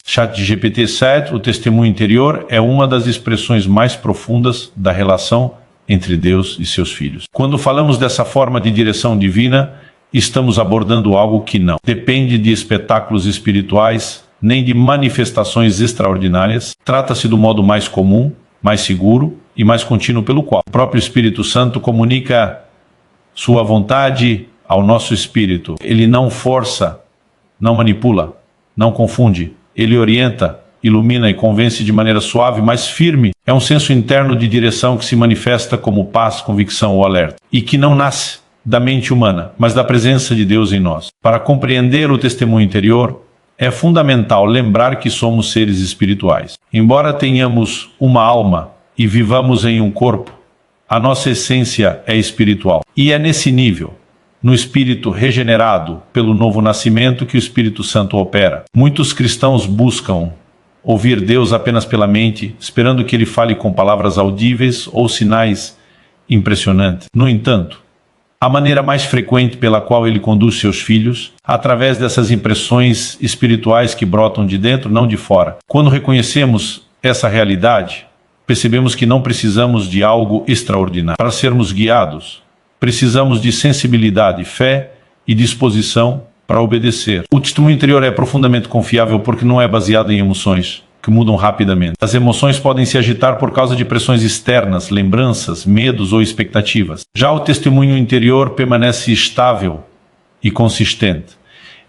ChatGPT-7, o testemunho interior, é uma das expressões mais profundas da relação entre Deus e seus filhos. Quando falamos dessa forma de direção divina, estamos abordando algo que não depende de espetáculos espirituais, nem de manifestações extraordinárias. Trata-se do modo mais comum, mais seguro e mais contínuo pelo qual o próprio Espírito Santo comunica sua vontade ao nosso espírito. Ele não força, não manipula, não confunde. Ele orienta, ilumina e convence de maneira suave, mas firme. É um senso interno de direção que se manifesta como paz, convicção ou alerta, e que não nasce da mente humana, mas da presença de Deus em nós. Para compreender o testemunho interior, é fundamental lembrar que somos seres espirituais. Embora tenhamos uma alma e vivamos em um corpo, a nossa essência é espiritual. E é nesse nível, no espírito regenerado pelo novo nascimento, que o Espírito Santo opera. Muitos cristãos buscam ouvir Deus apenas pela mente, esperando que Ele fale com palavras audíveis ou sinais impressionantes. No entanto, a maneira mais frequente pela qual Ele conduz seus filhos, através dessas impressões espirituais que brotam de dentro, não de fora. Quando reconhecemos essa realidade, percebemos que não precisamos de algo extraordinário para sermos guiados. Precisamos de sensibilidade, fé e disposição para obedecer. O testemunho interior é profundamente confiável porque não é baseado em emoções que mudam rapidamente. As emoções podem se agitar por causa de pressões externas, lembranças, medos ou expectativas. Já o testemunho interior permanece estável e consistente.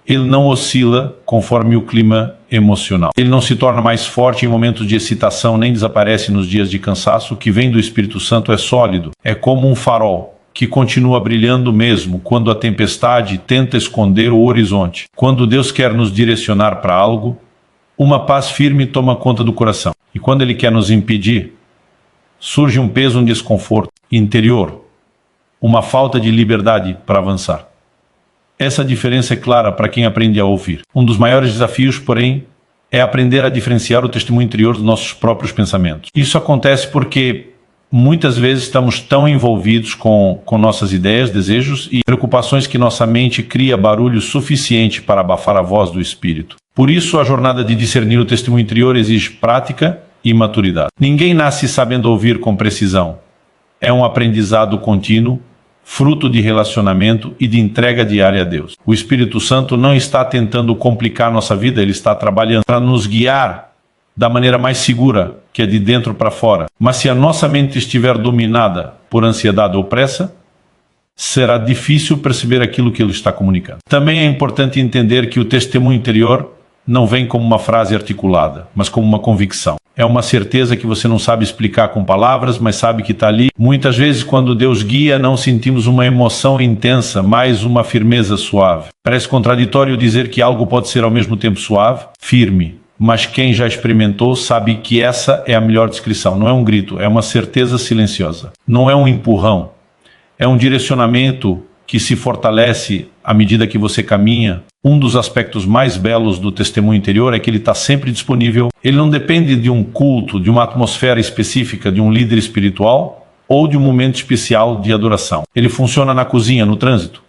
Ele não oscila conforme o clima emocional. Ele não se torna mais forte em momentos de excitação, nem desaparece nos dias de cansaço. O que vem do Espírito Santo é sólido, é como um farol que continua brilhando mesmo quando a tempestade tenta esconder o horizonte. Quando Deus quer nos direcionar para algo, uma paz firme toma conta do coração. E quando Ele quer nos impedir, surge um peso, um desconforto interior, uma falta de liberdade para avançar. Essa diferença é clara para quem aprende a ouvir. Um dos maiores desafios, porém, é aprender a diferenciar o testemunho interior dos nossos próprios pensamentos. Isso acontece porque muitas vezes estamos tão envolvidos com nossas ideias, desejos e preocupações que nossa mente cria barulho suficiente para abafar a voz do Espírito. Por isso, a jornada de discernir o testemunho interior exige prática e maturidade. Ninguém nasce sabendo ouvir com precisão. É um aprendizado contínuo, fruto de relacionamento e de entrega diária a Deus. O Espírito Santo não está tentando complicar nossa vida, Ele está trabalhando para nos guiar da maneira mais segura, que é de dentro para fora. Mas se a nossa mente estiver dominada por ansiedade ou pressa, será difícil perceber aquilo que Ele está comunicando. Também é importante entender que o testemunho interior não vem como uma frase articulada, mas como uma convicção. É uma certeza que você não sabe explicar com palavras, mas sabe que está ali. Muitas vezes, quando Deus guia, não sentimos uma emoção intensa, mas uma firmeza suave. Parece contraditório dizer que algo pode ser ao mesmo tempo suave, firme. Mas quem já experimentou sabe que essa é a melhor descrição. Não é um grito, é uma certeza silenciosa. Não é um empurrão. É um direcionamento que se fortalece à medida que você caminha. Um dos aspectos mais belos do testemunho interior é que ele está sempre disponível. Ele não depende de um culto, de uma atmosfera específica, de um líder espiritual ou de um momento especial de adoração. Ele funciona na cozinha, no trânsito,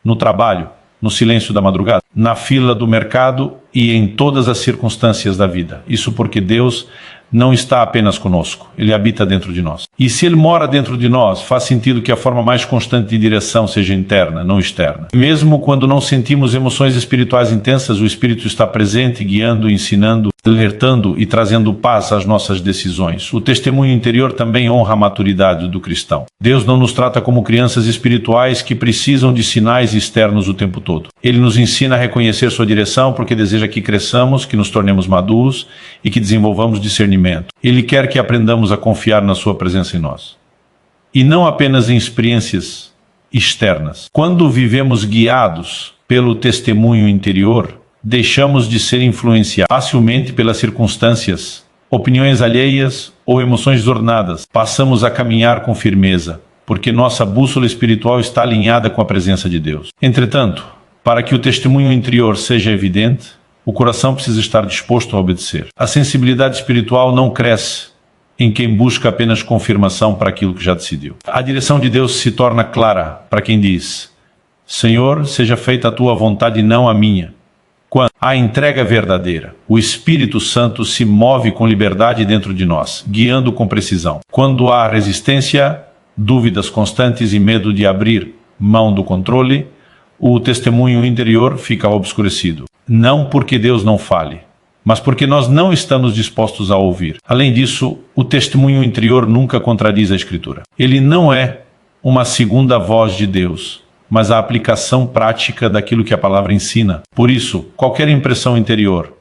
no trabalho, no silêncio da madrugada, na fila do mercado e em todas as circunstâncias da vida. Isso porque Deus não está apenas conosco, Ele habita dentro de nós. E se Ele mora dentro de nós, faz sentido que a forma mais constante de direção seja interna, não externa. Mesmo quando não sentimos emoções espirituais intensas, o Espírito está presente, guiando, ensinando, alertando e trazendo paz às nossas decisões. O testemunho interior também honra a maturidade do cristão. Deus não nos trata como crianças espirituais que precisam de sinais externos o tempo todo. Ele nos ensina a reconhecer sua direção porque deseja que cresçamos, que nos tornemos maduros e que desenvolvamos discernimento. Ele quer que aprendamos a confiar na sua presença em nós. E não apenas em experiências externas. Quando vivemos guiados pelo testemunho interior, deixamos de ser influenciados facilmente pelas circunstâncias, opiniões alheias ou emoções desordenadas. Passamos a caminhar com firmeza, porque nossa bússola espiritual está alinhada com a presença de Deus. Entretanto, para que o testemunho interior seja evidente, o coração precisa estar disposto a obedecer. A sensibilidade espiritual não cresce em quem busca apenas confirmação para aquilo que já decidiu. A direção de Deus se torna clara para quem diz: Senhor, seja feita a tua vontade e não a minha. Quando há entrega verdadeira, o Espírito Santo se move com liberdade dentro de nós, guiando com precisão. Quando há resistência, dúvidas constantes e medo de abrir mão do controle, o testemunho interior fica obscurecido. Não porque Deus não fale, mas porque nós não estamos dispostos a ouvir. Além disso, o testemunho interior nunca contradiz a Escritura. Ele não é uma segunda voz de Deus, mas a aplicação prática daquilo que a palavra ensina. Por isso, qualquer impressão interior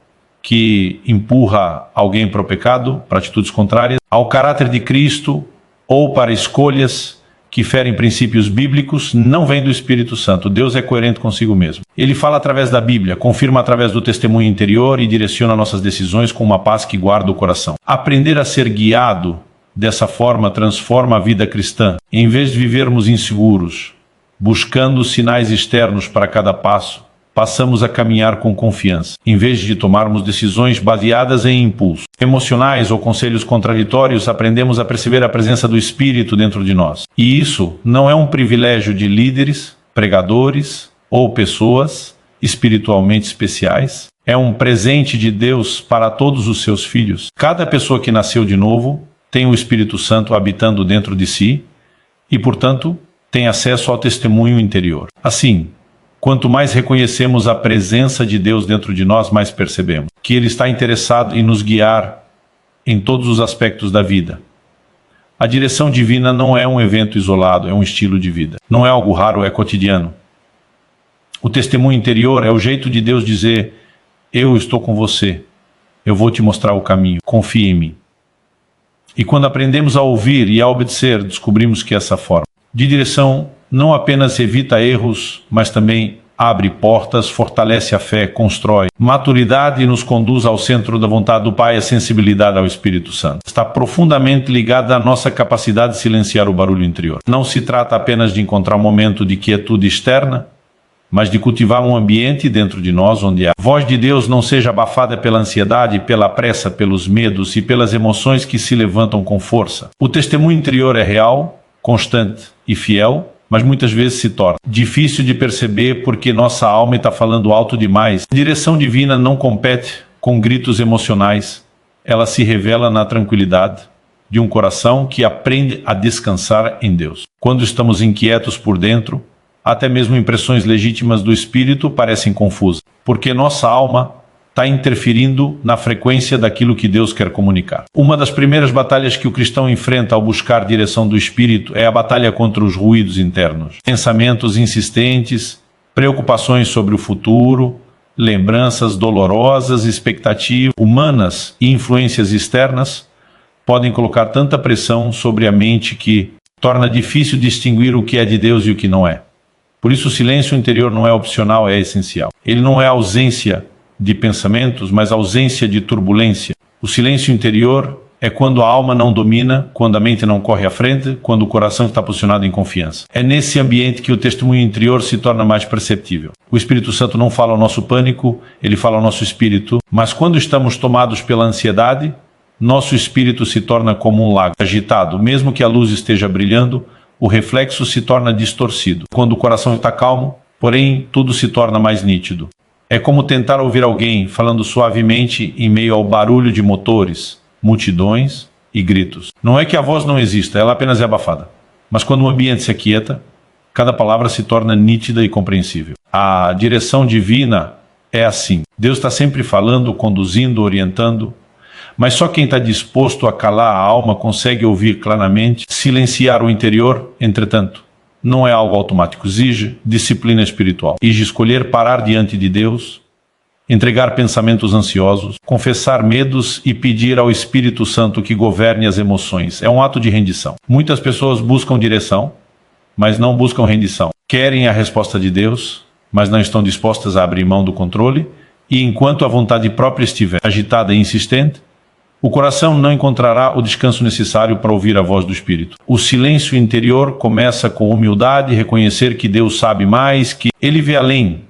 que empurra alguém para o pecado, para atitudes contrárias ao caráter de Cristo ou para escolhas que ferem princípios bíblicos, não vem do Espírito Santo. Deus é coerente consigo mesmo. Ele fala através da Bíblia, confirma através do testemunho interior e direciona nossas decisões com uma paz que guarda o coração. Aprender a ser guiado dessa forma transforma a vida cristã. Em vez de vivermos inseguros, buscando sinais externos para cada passo, passamos a caminhar com confiança, em vez de tomarmos decisões baseadas em impulsos emocionais ou conselhos contraditórios. Aprendemos a perceber a presença do Espírito dentro de nós. E isso não é um privilégio de líderes, pregadores ou pessoas espiritualmente especiais. É um presente de Deus para todos os seus filhos. Cada pessoa que nasceu de novo tem o Espírito Santo habitando dentro de si e, portanto, tem acesso ao testemunho interior. Assim, quanto mais reconhecemos a presença de Deus dentro de nós, mais percebemos que Ele está interessado em nos guiar em todos os aspectos da vida. A direção divina não é um evento isolado, é um estilo de vida. Não é algo raro, é cotidiano. O testemunho interior é o jeito de Deus dizer: eu estou com você, eu vou te mostrar o caminho, confie em mim. E quando aprendemos a ouvir e a obedecer, descobrimos que essa forma de direção não apenas evita erros, mas também abre portas, fortalece a fé, constrói maturidade e nos conduz ao centro da vontade do Pai. A sensibilidade ao Espírito Santo está profundamente ligada à nossa capacidade de silenciar o barulho interior. Não se trata apenas de encontrar um momento de quietude externa, mas de cultivar um ambiente dentro de nós onde a voz de Deus não seja abafada pela ansiedade, pela pressa, pelos medos e pelas emoções que se levantam com força. O testemunho interior é real, constante e fiel, mas muitas vezes se torna difícil de perceber porque nossa alma está falando alto demais. A direção divina não compete com gritos emocionais, ela se revela na tranquilidade de um coração que aprende a descansar em Deus. Quando estamos inquietos por dentro, até mesmo impressões legítimas do Espírito parecem confusas, porque nossa alma está interferindo na frequência daquilo que Deus quer comunicar. Uma das primeiras batalhas que o cristão enfrenta ao buscar direção do Espírito é a batalha contra os ruídos internos. Pensamentos insistentes, preocupações sobre o futuro, lembranças dolorosas, expectativas humanas e influências externas podem colocar tanta pressão sobre a mente que torna difícil distinguir o que é de Deus e o que não é. Por isso o silêncio interior não é opcional, é essencial. Ele não é ausência de pensamentos, mas ausência de turbulência. O silêncio interior é quando a alma não domina, quando a mente não corre à frente, quando o coração está posicionado em confiança. É nesse ambiente que o testemunho interior se torna mais perceptível. O Espírito Santo não fala ao nosso pânico, ele fala ao nosso espírito, mas quando estamos tomados pela ansiedade, nosso espírito se torna como um lago agitado. Mesmo que a luz esteja brilhando, o reflexo se torna distorcido. Quando o coração está calmo, porém, tudo se torna mais nítido. É como tentar ouvir alguém falando suavemente em meio ao barulho de motores, multidões e gritos. Não é que a voz não exista, ela apenas é abafada. Mas quando o ambiente se aquieta, cada palavra se torna nítida e compreensível. A direção divina é assim. Deus está sempre falando, conduzindo, orientando, mas só quem está disposto a calar a alma consegue ouvir claramente, silenciar o interior. Entretanto, não é algo automático, exige disciplina espiritual. Exige escolher parar diante de Deus, entregar pensamentos ansiosos, confessar medos e pedir ao Espírito Santo que governe as emoções. É um ato de rendição. Muitas pessoas buscam direção, mas não buscam rendição. Querem a resposta de Deus, mas não estão dispostas a abrir mão do controle, e enquanto a vontade própria estiver agitada e insistente, o coração não encontrará o descanso necessário para ouvir a voz do Espírito. O silêncio interior começa com humildade, reconhecer que Deus sabe mais, que Ele vê além,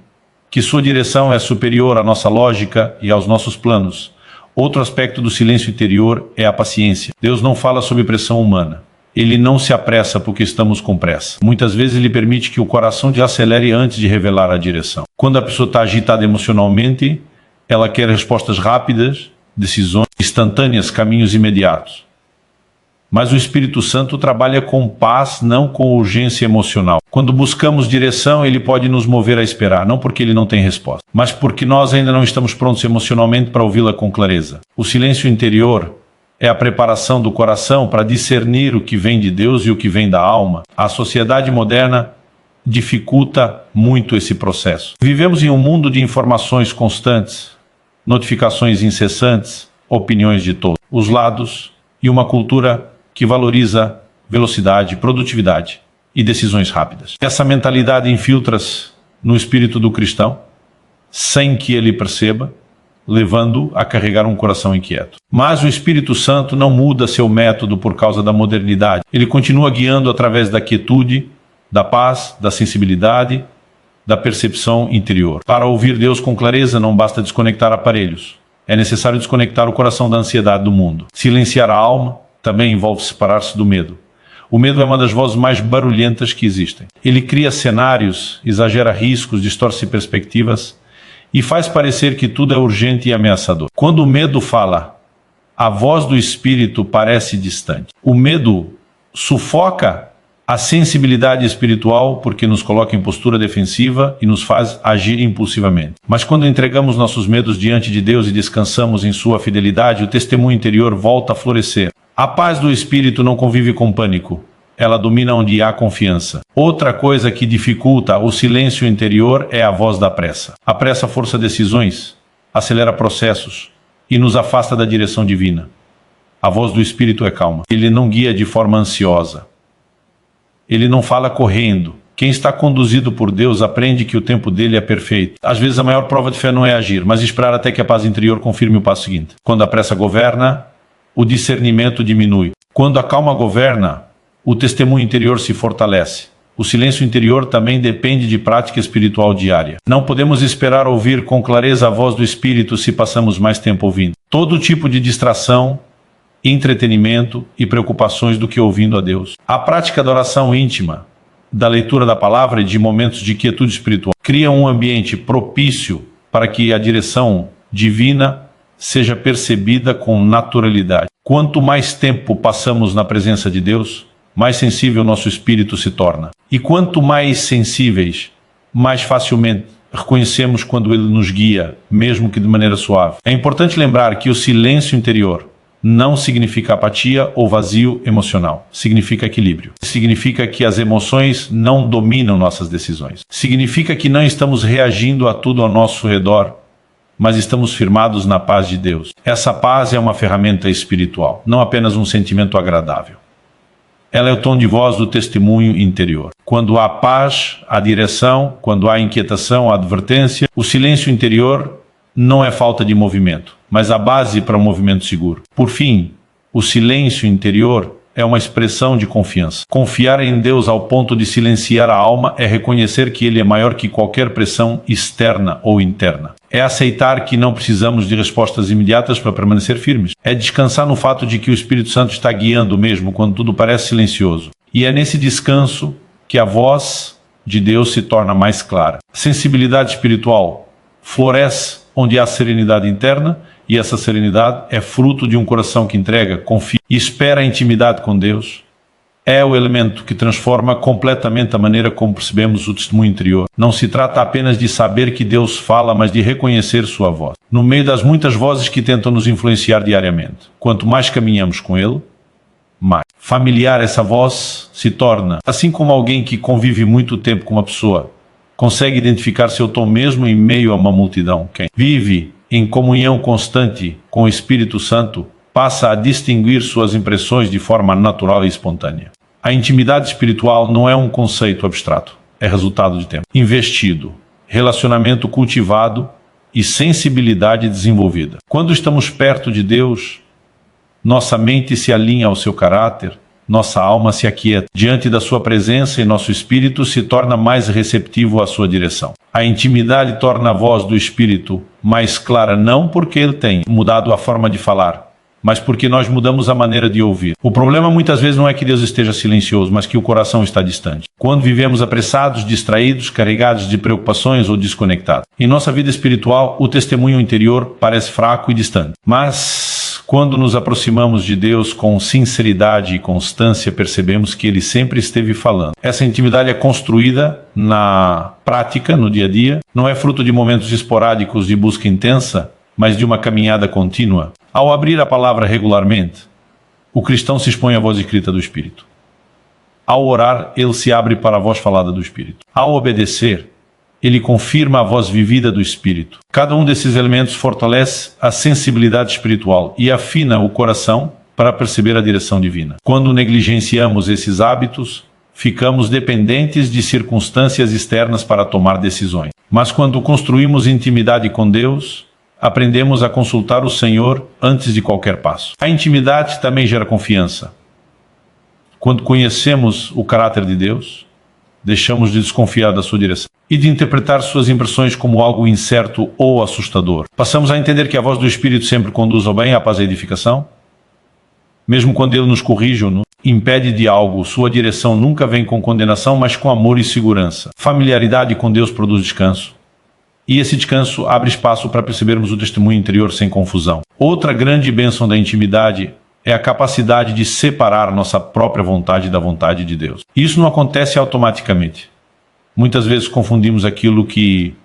que sua direção é superior à nossa lógica e aos nossos planos. Outro aspecto do silêncio interior é a paciência. Deus não fala sob pressão humana. Ele não se apressa porque estamos com pressa. Muitas vezes ele permite que o coração desacelere antes de revelar a direção. Quando a pessoa está agitada emocionalmente, ela quer respostas rápidas, decisões instantâneas, caminhos imediatos. Mas o Espírito Santo trabalha com paz, não com urgência emocional. Quando buscamos direção, ele pode nos mover a esperar, não porque ele não tem resposta, mas porque nós ainda não estamos prontos emocionalmente para ouvi-la com clareza. O silêncio interior é a preparação do coração para discernir o que vem de Deus e o que vem da alma. A sociedade moderna dificulta muito esse processo. Vivemos em um mundo de informações constantes, notificações incessantes, opiniões de todos os lados e uma cultura que valoriza velocidade, produtividade e decisões rápidas. Essa mentalidade infiltra-se no espírito do cristão, sem que ele perceba, levando a carregar um coração inquieto. Mas o Espírito Santo não muda seu método por causa da modernidade. Ele continua guiando através da quietude, da paz, da sensibilidade, da percepção interior. Para ouvir Deus com clareza não basta desconectar aparelhos. É necessário desconectar o coração da ansiedade do mundo. Silenciar a alma também envolve separar-se do medo. O medo é uma das vozes mais barulhentas que existem. Ele cria cenários, exagera riscos, distorce perspectivas e faz parecer que tudo é urgente e ameaçador. Quando o medo fala, a voz do espírito parece distante. O medo sufoca a sensibilidade espiritual porque nos coloca em postura defensiva e nos faz agir impulsivamente. Mas quando entregamos nossos medos diante de Deus e descansamos em sua fidelidade, o testemunho interior volta a florescer. A paz do espírito não convive com pânico. Ela domina onde há confiança. Outra coisa que dificulta o silêncio interior é a voz da pressa. A pressa força decisões, acelera processos e nos afasta da direção divina. A voz do espírito é calma. Ele não guia de forma ansiosa. Ele não fala correndo. Quem está conduzido por Deus aprende que o tempo dele é perfeito. Às vezes a maior prova de fé não é agir, mas esperar até que a paz interior confirme o passo seguinte. Quando a pressa governa, o discernimento diminui. Quando a calma governa, o testemunho interior se fortalece. O silêncio interior também depende de prática espiritual diária. Não podemos esperar ouvir com clareza a voz do Espírito se passamos mais tempo ouvindo. Todo tipo de distração, entretenimento e preocupações do que ouvindo a Deus. A prática da oração íntima, da leitura da palavra e de momentos de quietude espiritual cria um ambiente propício para que a direção divina seja percebida com naturalidade. Quanto mais tempo passamos na presença de Deus, mais sensível nosso espírito se torna. E quanto mais sensíveis, mais facilmente reconhecemos quando Ele nos guia, mesmo que de maneira suave. É importante lembrar que o silêncio interior não significa apatia ou vazio emocional. Significa equilíbrio. Significa que as emoções não dominam nossas decisões. Significa que não estamos reagindo a tudo ao nosso redor, mas estamos firmados na paz de Deus. Essa paz é uma ferramenta espiritual, não apenas um sentimento agradável. Ela é o tom de voz do testemunho interior. Quando há paz, há direção. Quando há inquietação, há advertência. O silêncio interior não é falta de movimento, mas a base para um movimento seguro. Por fim, o silêncio interior é uma expressão de confiança. Confiar em Deus ao ponto de silenciar a alma é reconhecer que Ele é maior que qualquer pressão externa ou interna. É aceitar que não precisamos de respostas imediatas para permanecer firmes. É descansar no fato de que o Espírito Santo está guiando mesmo quando tudo parece silencioso. E é nesse descanso que a voz de Deus se torna mais clara. Sensibilidade espiritual floresce onde há serenidade interna, e essa serenidade é fruto de um coração que entrega, confia e espera a intimidade com Deus. É o elemento que transforma completamente a maneira como percebemos o testemunho interior. Não se trata apenas de saber que Deus fala, mas de reconhecer sua voz. No meio das muitas vozes que tentam nos influenciar diariamente, quanto mais caminhamos com Ele, mais familiar essa voz se torna. Assim como alguém que convive muito tempo com uma pessoa consegue identificar seu tom mesmo em meio a uma multidão. Quem vive em comunhão constante com o Espírito Santo passa a distinguir suas impressões de forma natural e espontânea. A intimidade espiritual não é um conceito abstrato, é resultado de tempo investido, relacionamento cultivado e sensibilidade desenvolvida. Quando estamos perto de Deus, nossa mente se alinha ao seu caráter, nossa alma se aquieta diante da sua presença e nosso espírito se torna mais receptivo à sua direção. A intimidade torna a voz do espírito mais clara não porque ele tem mudado a forma de falar, mas porque nós mudamos a maneira de ouvir. O problema muitas vezes não é que Deus esteja silencioso, mas que o coração está distante. Quando vivemos apressados, distraídos, carregados de preocupações ou desconectados. Em nossa vida espiritual, o testemunho interior parece fraco e distante. Mas quando nos aproximamos de Deus com sinceridade e constância, percebemos que Ele sempre esteve falando. Essa intimidade é construída na prática, no dia a dia, não é fruto de momentos esporádicos de busca intensa, mas de uma caminhada contínua. Ao abrir a palavra regularmente, o cristão se expõe à voz escrita do Espírito. Ao orar, ele se abre para a voz falada do Espírito. Ao obedecer, ele confirma a voz vivida do Espírito. Cada um desses elementos fortalece a sensibilidade espiritual e afina o coração para perceber a direção divina. Quando negligenciamos esses hábitos, ficamos dependentes de circunstâncias externas para tomar decisões. Mas quando construímos intimidade com Deus, aprendemos a consultar o Senhor antes de qualquer passo. A intimidade também gera confiança. Quando conhecemos o caráter de Deus, deixamos de desconfiar da sua direção e de interpretar suas impressões como algo incerto ou assustador. Passamos a entender que a voz do Espírito sempre conduz ao bem, à paz e à edificação. Mesmo quando Ele nos corrige ou nos impede de algo, sua direção nunca vem com condenação, mas com amor e segurança. Familiaridade com Deus produz descanso. E esse descanso abre espaço para percebermos o testemunho interior sem confusão. Outra grande bênção da intimidade é a capacidade de separar nossa própria vontade da vontade de Deus. Isso não acontece automaticamente. Muitas vezes confundimos aquilo que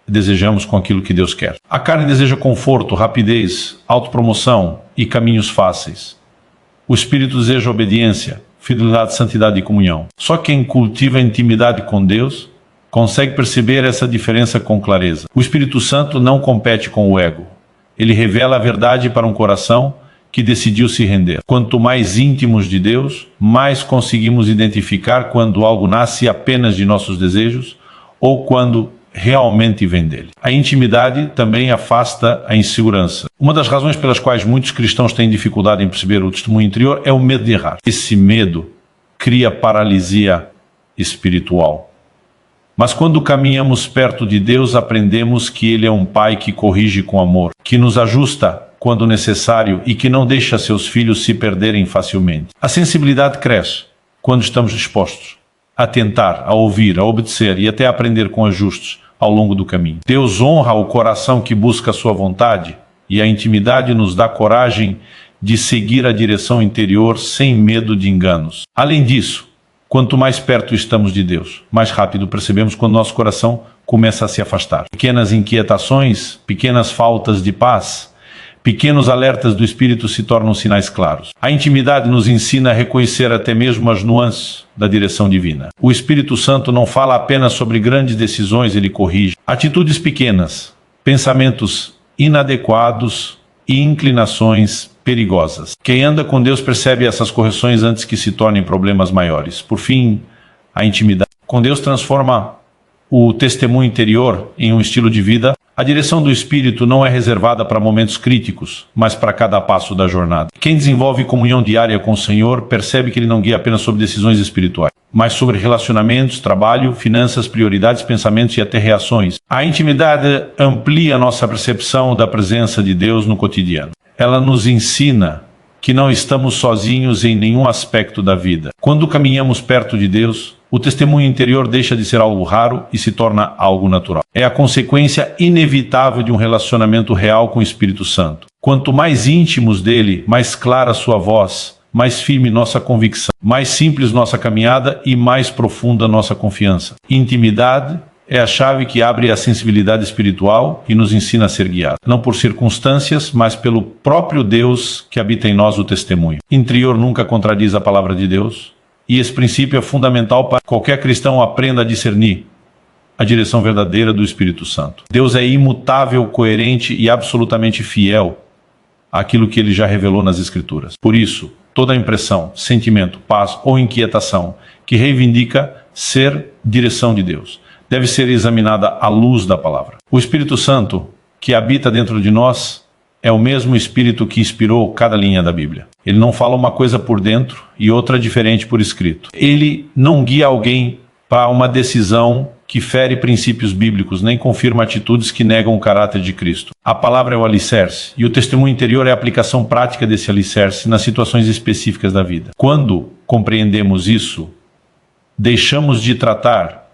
desejamos com aquilo que Deus quer. A carne deseja conforto, rapidez, autopromoção e caminhos fáceis. O Espírito deseja obediência, fidelidade, santidade e comunhão. Só quem cultiva a intimidade com Deus consegue perceber essa diferença com clareza. O Espírito Santo não compete com o ego. Ele revela a verdade para um coração que decidiu se render. Quanto mais íntimos de Deus, mais conseguimos identificar quando algo nasce apenas de nossos desejos ou quando realmente vem dele. A intimidade também afasta a insegurança. Uma das razões pelas quais muitos cristãos têm dificuldade em perceber o testemunho interior é o medo de errar. Esse medo cria paralisia espiritual. Mas quando caminhamos perto de Deus, aprendemos que Ele é um Pai que corrige com amor, que nos ajusta quando necessário e que não deixa seus filhos se perderem facilmente. A sensibilidade cresce quando estamos dispostos a tentar, a ouvir, a obedecer e até a aprender com ajustes ao longo do caminho. Deus honra o coração que busca a sua vontade e a intimidade nos dá coragem de seguir a direção interior sem medo de enganos. Além disso, quanto mais perto estamos de Deus, mais rápido percebemos quando nosso coração começa a se afastar. Pequenas inquietações, pequenas faltas de paz, pequenos alertas do Espírito se tornam sinais claros. A intimidade nos ensina a reconhecer até mesmo as nuances da direção divina. O Espírito Santo não fala apenas sobre grandes decisões, ele corrige atitudes pequenas, pensamentos inadequados e inclinações perigosas. Quem anda com Deus percebe essas correções antes que se tornem problemas maiores. Por fim, a intimidade com Deus transforma o testemunho interior em um estilo de vida. A direção do Espírito não é reservada para momentos críticos, mas para cada passo da jornada. Quem desenvolve comunhão diária com o Senhor percebe que Ele não guia apenas sobre decisões espirituais, mas sobre relacionamentos, trabalho, finanças, prioridades, pensamentos e até reações. A intimidade amplia nossa percepção da presença de Deus no cotidiano. Ela nos ensina que não estamos sozinhos em nenhum aspecto da vida. Quando caminhamos perto de Deus, o testemunho interior deixa de ser algo raro e se torna algo natural. É a consequência inevitável de um relacionamento real com o Espírito Santo. Quanto mais íntimos dele, mais clara sua voz, mais firme nossa convicção, mais simples nossa caminhada e mais profunda nossa confiança. Intimidade é a chave que abre a sensibilidade espiritual e nos ensina a ser guiados, não por circunstâncias, mas pelo próprio Deus que habita em nós o testemunho. Interior nunca contradiz a palavra de Deus, e esse princípio é fundamental para que qualquer cristão aprenda a discernir a direção verdadeira do Espírito Santo. Deus é imutável, coerente e absolutamente fiel àquilo que Ele já revelou nas Escrituras. Por isso, toda impressão, sentimento, paz ou inquietação que reivindica ser direção de Deus deve ser examinada à luz da palavra. O Espírito Santo que habita dentro de nós é o mesmo Espírito que inspirou cada linha da Bíblia. Ele não fala uma coisa por dentro e outra diferente por escrito. Ele não guia alguém para uma decisão que fere princípios bíblicos, nem confirma atitudes que negam o caráter de Cristo. A palavra é o alicerce, e o testemunho interior é a aplicação prática desse alicerce nas situações específicas da vida. Quando compreendemos isso, deixamos de tratar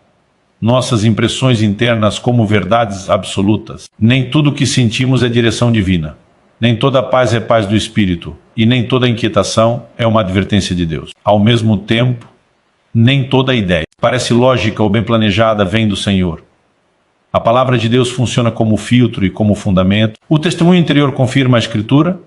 nossas impressões internas como verdades absolutas. Nem tudo o que sentimos é direção divina. Nem toda paz é paz do Espírito, e nem toda inquietação é uma advertência de Deus. Ao mesmo tempo, nem toda ideia parece lógica ou bem planejada vem do Senhor. A palavra de Deus funciona como filtro e como fundamento. O testemunho interior confirma a Escritura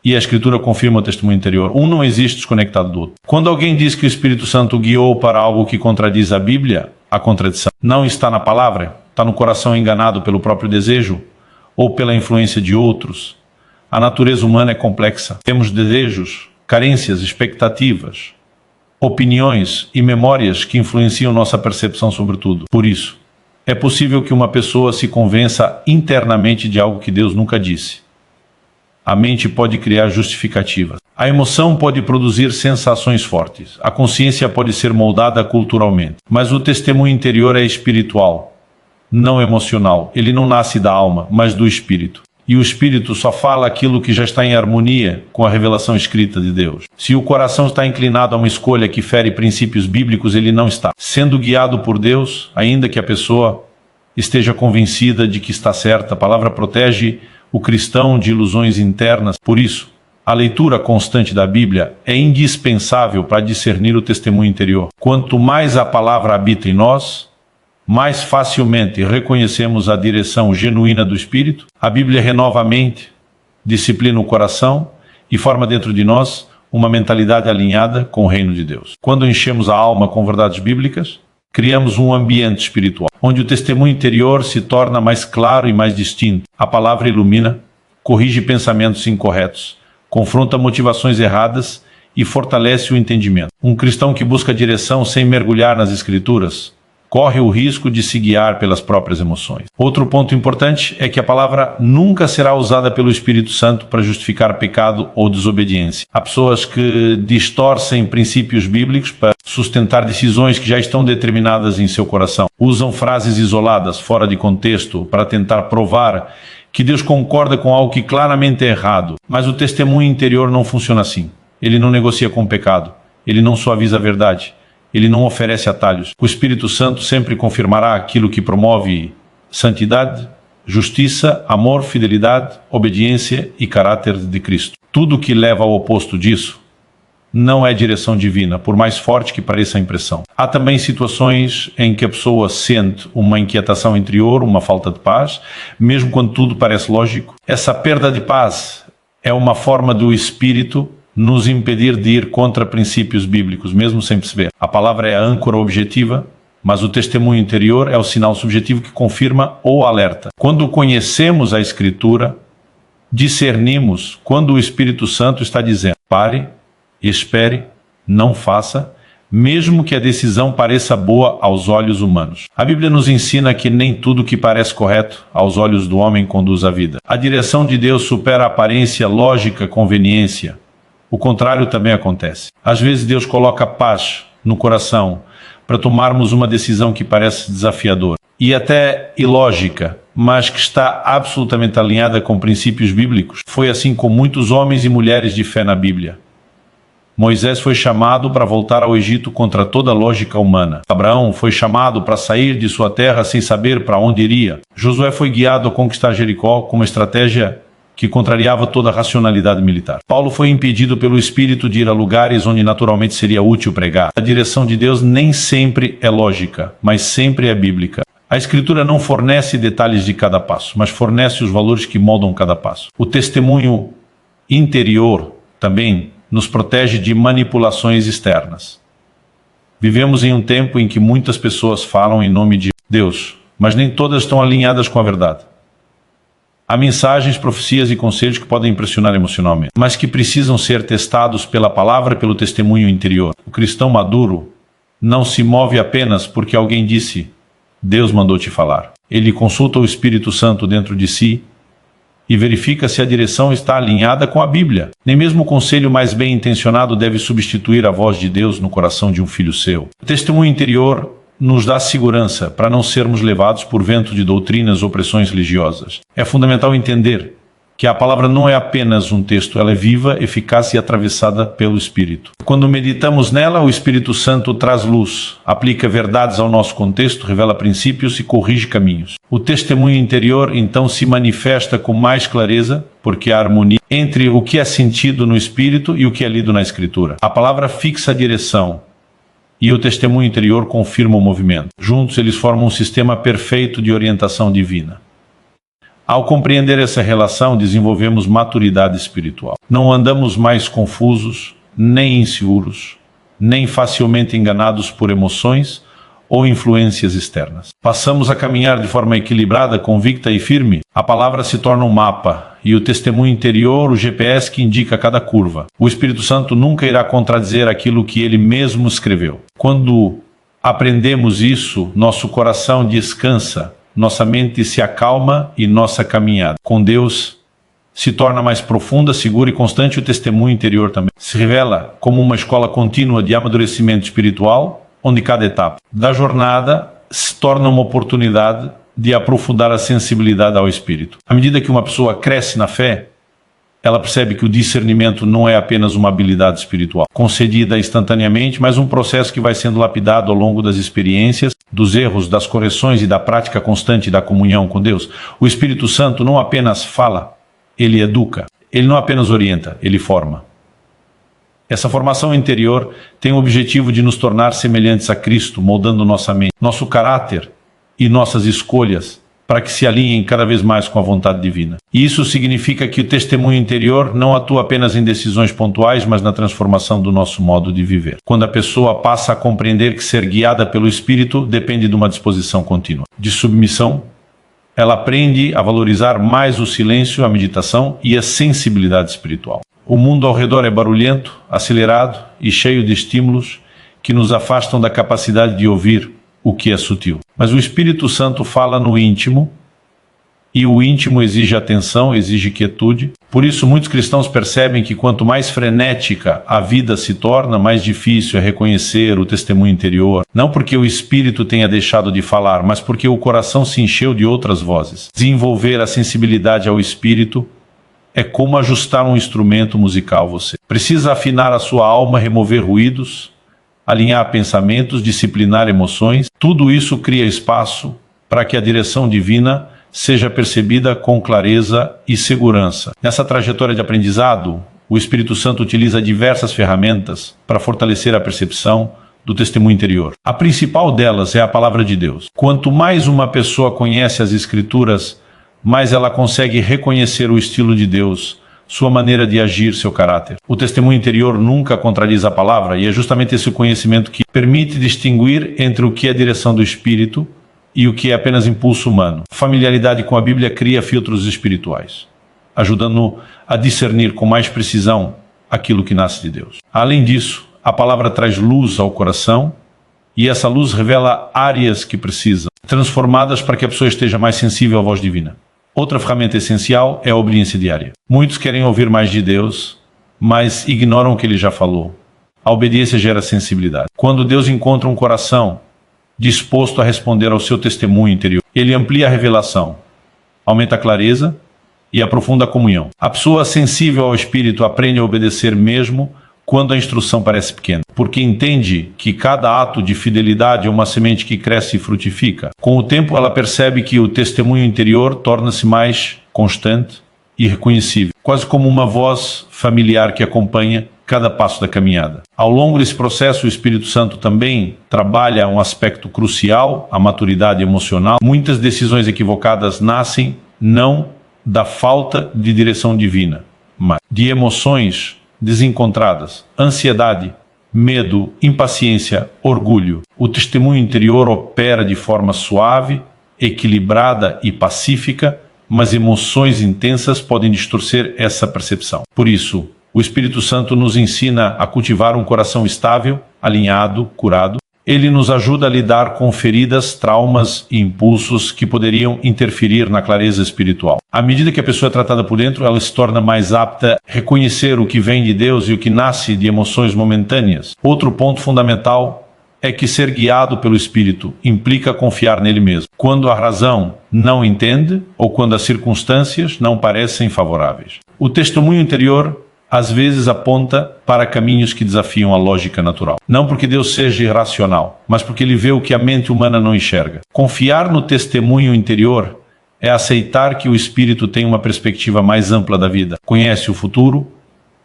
e a Escritura confirma o testemunho interior. Um não existe desconectado do outro. Quando alguém diz que o Espírito Santo guiou para algo que contradiz a Bíblia, a contradição não está na palavra, está no coração enganado pelo próprio desejo ou pela influência de outros. A natureza humana é complexa. Temos desejos, carências, expectativas, opiniões e memórias que influenciam nossa percepção sobre tudo. Por isso, é possível que uma pessoa se convença internamente de algo que Deus nunca disse. A mente pode criar justificativas. A emoção pode produzir sensações fortes. A consciência pode ser moldada culturalmente. Mas o testemunho interior é espiritual, não emocional. Ele não nasce da alma, mas do espírito. E o Espírito só fala aquilo que já está em harmonia com a revelação escrita de Deus. Se o coração está inclinado a uma escolha que fere princípios bíblicos, ele não está sendo guiado por Deus, ainda que a pessoa esteja convencida de que está certa. A palavra protege o cristão de ilusões internas. Por isso, a leitura constante da Bíblia é indispensável para discernir o testemunho interior. Quanto mais a palavra habita em nós, mais facilmente reconhecemos a direção genuína do Espírito. A Bíblia renova a mente, disciplina o coração e forma dentro de nós uma mentalidade alinhada com o reino de Deus. Quando enchemos a alma com verdades bíblicas, criamos um ambiente espiritual, onde o testemunho interior se torna mais claro e mais distinto. A palavra ilumina, corrige pensamentos incorretos, confronta motivações erradas e fortalece o entendimento. Um cristão que busca direção sem mergulhar nas Escrituras corre o risco de se guiar pelas próprias emoções. Outro ponto importante é que a palavra nunca será usada pelo Espírito Santo para justificar pecado ou desobediência. Há pessoas que distorcem princípios bíblicos para sustentar decisões que já estão determinadas em seu coração. Usam frases isoladas, fora de contexto, para tentar provar que Deus concorda com algo que claramente é errado. Mas o testemunho interior não funciona assim. Ele não negocia com o pecado. Ele não suaviza a verdade. Ele não oferece atalhos. O Espírito Santo sempre confirmará aquilo que promove santidade, justiça, amor, fidelidade, obediência e caráter de Cristo. Tudo que leva ao oposto disso não é direção divina, por mais forte que pareça a impressão. Há também situações em que a pessoa sente uma inquietação interior, uma falta de paz, mesmo quando tudo parece lógico. Essa perda de paz é uma forma do Espírito nos impedir de ir contra princípios bíblicos, mesmo sem perceber. A palavra é a âncora objetiva, mas o testemunho interior é o sinal subjetivo que confirma ou alerta. Quando conhecemos a Escritura, discernimos quando o Espírito Santo está dizendo: pare, espere, não faça, mesmo que a decisão pareça boa aos olhos humanos. A Bíblia nos ensina que nem tudo que parece correto aos olhos do homem conduz à vida. A direção de Deus supera a aparência, lógica, conveniência. O contrário também acontece. Às vezes Deus coloca paz no coração para tomarmos uma decisão que parece desafiadora e até ilógica, mas que está absolutamente alinhada com princípios bíblicos. Foi assim com muitos homens e mulheres de fé na Bíblia. Moisés foi chamado para voltar ao Egito contra toda a lógica humana. Abraão foi chamado para sair de sua terra sem saber para onde iria. Josué foi guiado a conquistar Jericó com uma estratégia que contrariava toda a racionalidade militar. Paulo foi impedido pelo Espírito de ir a lugares onde naturalmente seria útil pregar. A direção de Deus nem sempre é lógica, mas sempre é bíblica. A Escritura não fornece detalhes de cada passo, mas fornece os valores que moldam cada passo. O testemunho interior também nos protege de manipulações externas. Vivemos em um tempo em que muitas pessoas falam em nome de Deus, mas nem todas estão alinhadas com a verdade. Há mensagens, profecias e conselhos que podem impressionar emocionalmente, mas que precisam ser testados pela palavra e pelo testemunho interior. O cristão maduro não se move apenas porque alguém disse: Deus mandou te falar. Ele consulta o Espírito Santo dentro de si e verifica se a direção está alinhada com a Bíblia. Nem mesmo o conselho mais bem intencionado deve substituir a voz de Deus no coração de um filho seu. O testemunho interior nos dá segurança para não sermos levados por vento de doutrinas ou pressões religiosas. É fundamental entender que a palavra não é apenas um texto, ela é viva, eficaz e atravessada pelo Espírito. Quando meditamos nela, o Espírito Santo traz luz, aplica verdades ao nosso contexto, revela princípios e corrige caminhos. O testemunho interior, então, se manifesta com mais clareza, porque há harmonia entre o que é sentido no Espírito e o que é lido na Escritura. A palavra fixa a direção e o testemunho interior confirma o movimento. Juntos, eles formam um sistema perfeito de orientação divina. Ao compreender essa relação, desenvolvemos maturidade espiritual. Não andamos mais confusos, nem inseguros, nem facilmente enganados por emoções ou influências externas. Passamos a caminhar de forma equilibrada, convicta e firme. A palavra se torna um mapa e o testemunho interior, o GPS que indica cada curva. O Espírito Santo nunca irá contradizer aquilo que ele mesmo escreveu. Quando aprendemos isso, nosso coração descansa, nossa mente se acalma e nossa caminhada com Deus se torna mais profunda, segura e constante. O testemunho interior também se revela como uma escola contínua de amadurecimento espiritual, onde cada etapa da jornada se torna uma oportunidade de aprofundar a sensibilidade ao Espírito. À medida que uma pessoa cresce na fé, ela percebe que o discernimento não é apenas uma habilidade espiritual, concedida instantaneamente, mas um processo que vai sendo lapidado ao longo das experiências, dos erros, das correções e da prática constante da comunhão com Deus. O Espírito Santo não apenas fala, ele educa. Ele não apenas orienta, ele forma. Essa formação interior tem o objetivo de nos tornar semelhantes a Cristo, moldando nossa mente, nosso caráter e nossas escolhas, para que se alinhem cada vez mais com a vontade divina. E isso significa que o testemunho interior não atua apenas em decisões pontuais, mas na transformação do nosso modo de viver. Quando a pessoa passa a compreender que ser guiada pelo Espírito depende de uma disposição contínua de submissão, ela aprende a valorizar mais o silêncio, a meditação e a sensibilidade espiritual. O mundo ao redor é barulhento, acelerado e cheio de estímulos que nos afastam da capacidade de ouvir o que é sutil. Mas o Espírito Santo fala no íntimo, e o íntimo exige atenção, exige quietude. Por isso, muitos cristãos percebem que quanto mais frenética a vida se torna, mais difícil é reconhecer o testemunho interior. Não porque o Espírito tenha deixado de falar, mas porque o coração se encheu de outras vozes. Desenvolver a sensibilidade ao Espírito é como ajustar um instrumento musical. Você precisa afinar a sua alma, remover ruídos, alinhar pensamentos, disciplinar emoções. Tudo isso cria espaço para que a direção divina seja percebida com clareza e segurança. Nessa trajetória de aprendizado, o Espírito Santo utiliza diversas ferramentas para fortalecer a percepção do testemunho interior. A principal delas é a palavra de Deus. Quanto mais uma pessoa conhece as Escrituras, mais ela consegue reconhecer o estilo de Deus, sua maneira de agir, seu caráter. O testemunho interior nunca contradiz a palavra, e é justamente esse conhecimento que permite distinguir entre o que é direção do Espírito e o que é apenas impulso humano. Familiaridade com a Bíblia cria filtros espirituais, ajudando a discernir com mais precisão aquilo que nasce de Deus. Além disso, a palavra traz luz ao coração, e essa luz revela áreas que precisam transformadas para que a pessoa esteja mais sensível à voz divina. Outra ferramenta essencial é a obediência diária. Muitos querem ouvir mais de Deus, mas ignoram o que ele já falou. A obediência gera sensibilidade. Quando Deus encontra um coração disposto a responder ao seu testemunho interior, ele amplia a revelação, aumenta a clareza e aprofunda a comunhão. A pessoa sensível ao Espírito aprende a obedecer mesmo quando a instrução parece pequena, porque entende que cada ato de fidelidade é uma semente que cresce e frutifica. Com o tempo, ela percebe que o testemunho interior torna-se mais constante e reconhecível, quase como uma voz familiar que acompanha cada passo da caminhada. Ao longo desse processo, o Espírito Santo também trabalha um aspecto crucial, a maturidade emocional. Muitas decisões equivocadas nascem não da falta de direção divina, mas de emoções desencontradas, ansiedade, medo, impaciência, orgulho. O testemunho interior opera de forma suave, equilibrada e pacífica, mas emoções intensas podem distorcer essa percepção. Por isso, o Espírito Santo nos ensina a cultivar um coração estável, alinhado, curado. Ele nos ajuda a lidar com feridas, traumas e impulsos que poderiam interferir na clareza espiritual. À medida que a pessoa é tratada por dentro, ela se torna mais apta a reconhecer o que vem de Deus e o que nasce de emoções momentâneas. Outro ponto fundamental é que ser guiado pelo Espírito implica confiar nele mesmo, quando a razão não entende ou quando as circunstâncias não parecem favoráveis. O testemunho interior às vezes aponta para caminhos que desafiam a lógica natural. Não porque Deus seja irracional, mas porque ele vê o que a mente humana não enxerga. Confiar no testemunho interior é aceitar que o Espírito tem uma perspectiva mais ampla da vida, conhece o futuro,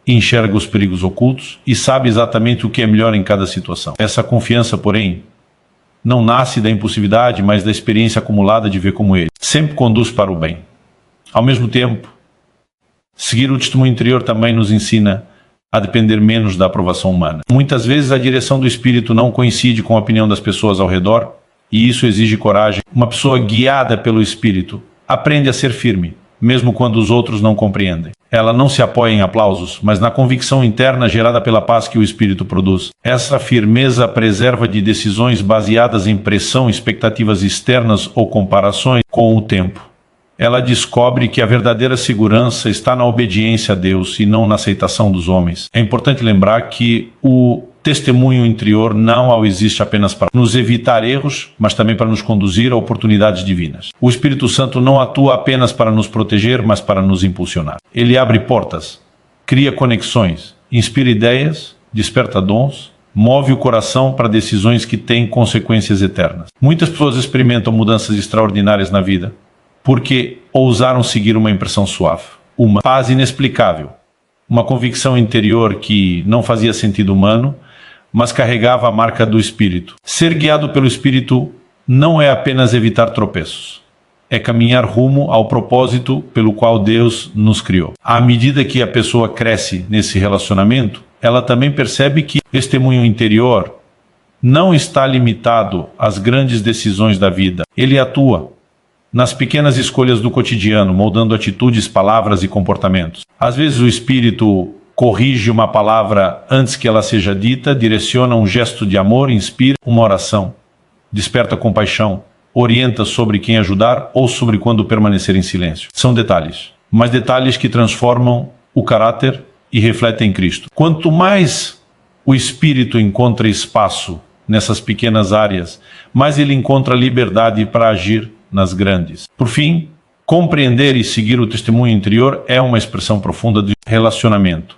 enxerga os perigos ocultos e sabe exatamente o que é melhor em cada situação. Essa confiança, porém, não nasce da impulsividade, mas da experiência acumulada de ver como ele sempre conduz para o bem. Ao mesmo tempo, seguir o testemunho interior também nos ensina a depender menos da aprovação humana. Muitas vezes a direção do Espírito não coincide com a opinião das pessoas ao redor, e isso exige coragem. Uma pessoa guiada pelo Espírito aprende a ser firme, mesmo quando os outros não compreendem. Ela não se apoia em aplausos, mas na convicção interna gerada pela paz que o Espírito produz. Essa firmeza preserva de decisões baseadas em pressão, expectativas externas ou comparações com o tempo. Ela descobre que a verdadeira segurança está na obediência a Deus e não na aceitação dos homens. É importante lembrar que o testemunho interior não existe apenas para nos evitar erros, mas também para nos conduzir a oportunidades divinas. O Espírito Santo não atua apenas para nos proteger, mas para nos impulsionar. Ele abre portas, cria conexões, inspira ideias, desperta dons, move o coração para decisões que têm consequências eternas. Muitas pessoas experimentam mudanças extraordinárias na vida porque ousaram seguir uma impressão suave, uma paz inexplicável, uma convicção interior que não fazia sentido humano, mas carregava a marca do Espírito. Ser guiado pelo Espírito não é apenas evitar tropeços, é caminhar rumo ao propósito pelo qual Deus nos criou. À medida que a pessoa cresce nesse relacionamento, ela também percebe que o testemunho interior não está limitado às grandes decisões da vida. Ele atua nas pequenas escolhas do cotidiano, moldando atitudes, palavras e comportamentos. Às vezes o Espírito corrige uma palavra antes que ela seja dita, direciona um gesto de amor, inspira uma oração, desperta compaixão, orienta sobre quem ajudar ou sobre quando permanecer em silêncio. São detalhes, mas detalhes que transformam o caráter e refletem Cristo. Quanto mais o Espírito encontra espaço nessas pequenas áreas, mais ele encontra liberdade para agir nas grandes. Por fim, compreender e seguir o testemunho interior é uma expressão profunda de relacionamento.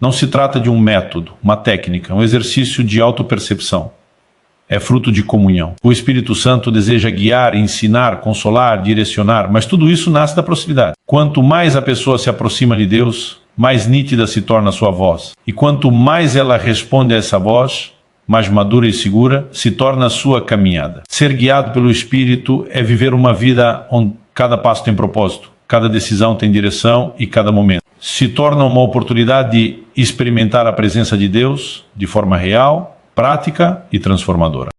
Não se trata de um método, uma técnica, um exercício de autopercepção. É fruto de comunhão. O Espírito Santo deseja guiar, ensinar, consolar, direcionar, mas tudo isso nasce da proximidade. Quanto mais a pessoa se aproxima de Deus, mais nítida se torna a sua voz. E quanto mais ela responde a essa voz, mais madura e segura se torna a sua caminhada. Ser guiado pelo Espírito é viver uma vida onde cada passo tem propósito, cada decisão tem direção e cada momento se torna uma oportunidade de experimentar a presença de Deus de forma real, prática e transformadora.